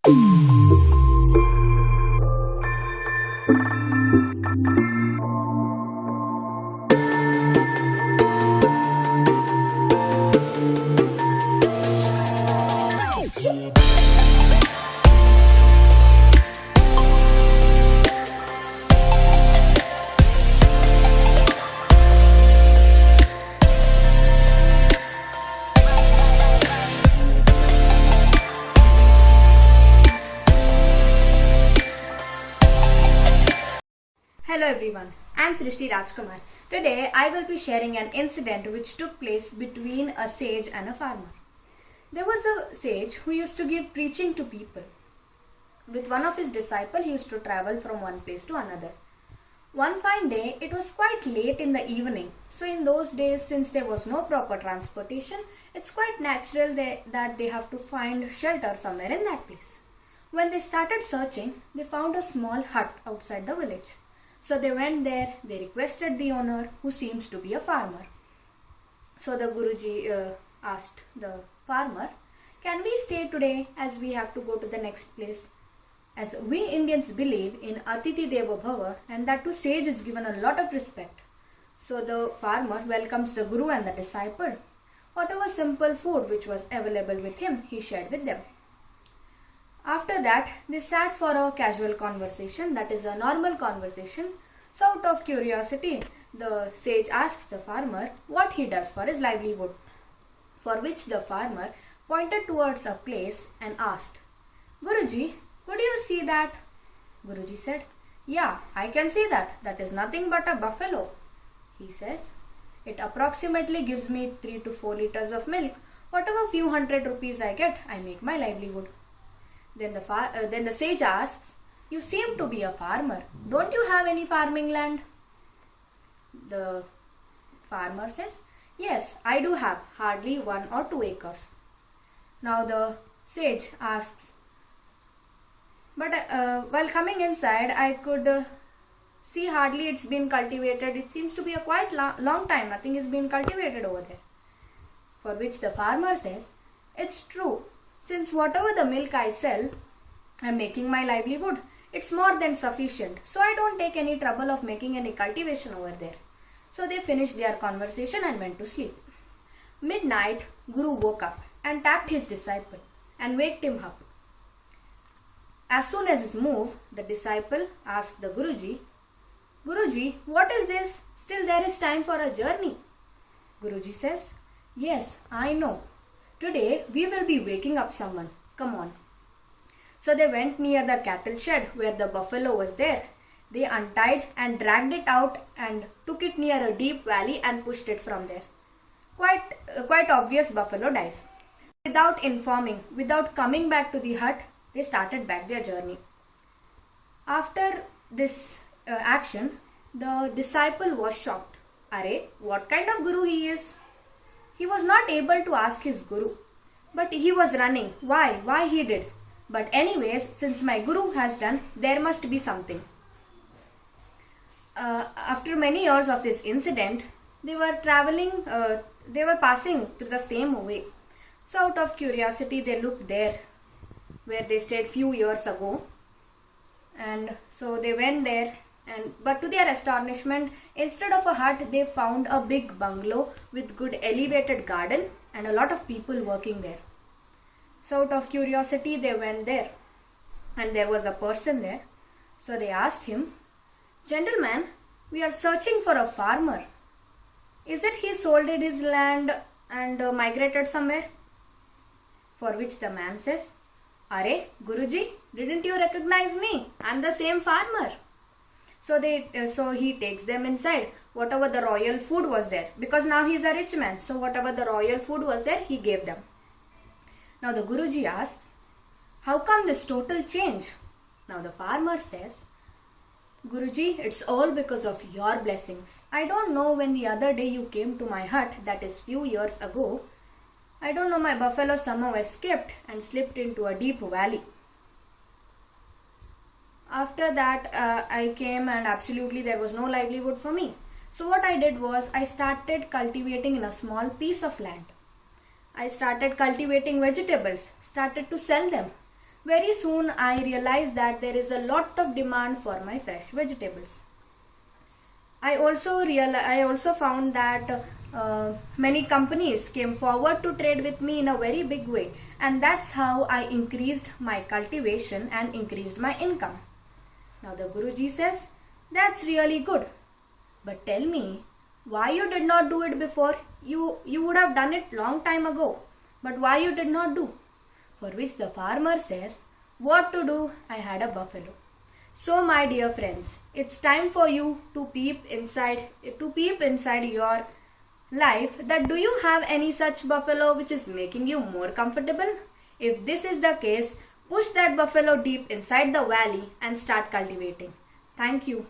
Hello everyone, I am Srishti Rajkumar. Today I will be sharing an incident which took place between a sage and a farmer. There was a sage who used to give preaching to people. With one of his disciples, he used to travel from one place to another. One fine day, it was quite late in the evening. So in those days, since there was no proper transportation, it's quite natural that they have to find shelter somewhere in that place. When they started searching, they found a small hut outside the village. So they went there, they requested the owner, who seems to be a farmer. So the Guruji asked the farmer, "Can we stay today as we have to go to the next place?" As we Indians believe in Atiti Deva Bhava, and that to sage is given a lot of respect. So the farmer welcomes the Guru and the disciple. Whatever simple food which was available with him, he shared with them. After that, they sat for a casual conversation, that is a normal conversation. So out of curiosity, the sage asks the farmer what he does for his livelihood, for which the farmer pointed towards a place and asked, "Guruji, could you see that?" Guruji said, "Yeah, I can see that. That is nothing but a buffalo." He says, "It approximately gives me 3 to 4 liters of milk. Whatever few hundred rupees I get, I make my livelihood." Then the sage asks, "You seem to be a farmer. Don't you have any farming land?" The farmer says, "Yes, I do have hardly 1 or 2 acres. Now the sage asks, "But while coming inside, I could see hardly it's been cultivated. It seems to be a quite long time. Nothing is being cultivated over there." For which the farmer says, "It's true. Since whatever the milk I sell, I'm making my livelihood. It's more than sufficient. So I don't take any trouble of making any cultivation over there." So they finished their conversation and went to sleep. Midnight, Guru woke up and tapped his disciple and waked him up. As soon as he moved, the disciple asked the Guruji, "Guruji, what is this? Still there is time for a journey." Guruji says, "Yes, I know. Today we will be waking up someone. Come on." So they went near the cattle shed where the buffalo was there. They untied and dragged it out and took it near a deep valley and pushed it from there. Quite obvious buffalo dies. Without informing, without coming back to the hut, they started back their journey. After this action, the disciple was shocked. "Arey, what kind of guru he is?" He was not able to ask his guru, but he was running. Why he did? But anyways, since my guru has done, there must be something. After many years of this incident, they were passing through the same way. So out of curiosity, they looked there where they stayed few years ago. And so they went there. But to their astonishment, instead of a hut, they found a big bungalow with good elevated garden and a lot of people working there. So out of curiosity, they went there and there was a person there. So they asked him, "Gentleman, we are searching for a farmer. Is it he sold his land and migrated somewhere?" For which the man says, "Arey, Guruji, didn't you recognize me? I'm the same farmer." So he takes them inside. Whatever the royal food was there, because now he is a rich man, so whatever the royal food was there, he gave them. Now the Guruji asks, "How come this total change?" Now the farmer says, "Guruji, it's all because of your blessings. I don't know when the other day you came to my hut, that is few years ago. I don't know, my buffalo somehow escaped and slipped into a deep valley. After that, I came and absolutely there was no livelihood for me. So what I did was I started cultivating in a small piece of land. I started cultivating vegetables, started to sell them. Very soon I realized that there is a lot of demand for my fresh vegetables. I also found that many companies came forward to trade with me in a very big way, and that's how I increased my cultivation and increased my income. Now the Guruji says, that's really good. But tell me, why you did not do it before? You would have done it long time ago. But why you did not do? For which the farmer says, what to do? I had a buffalo. So my dear friends, it's time for you to peep inside your life, that do you have any such buffalo which is making you more comfortable? If this is the case, push that buffalo deep inside the valley and start cultivating. Thank you.